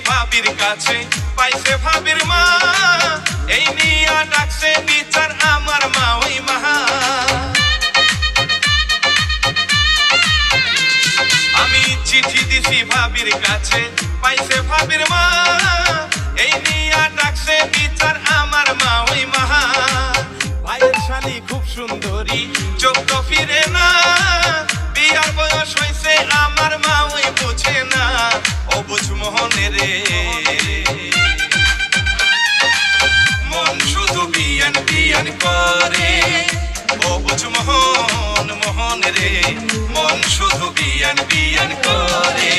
ভাবির কাছে, পাইছে ভাবির মা, এই নিয়া ডাকছে বিচার আমার মা ওই মাহা। আমি চিঠি দিছি ভাবির কাছে, পাইছে ভাবির মা, এই নিয়া ডাকছে বিচার আমার মা ওই মাহা। ভাইয়ের শালি খুব সুন্দরী, চোখ তো ফিরে না, বিয়ার বয়স হয়েছে আমার মা ওই বুঝে না, অবুঝ মোহনে রে মন শুধু বিয়ান বিয়ান করে, অবুঝ মোহন মোহন রে মন শুধু বিয়ান বিয়ান করে।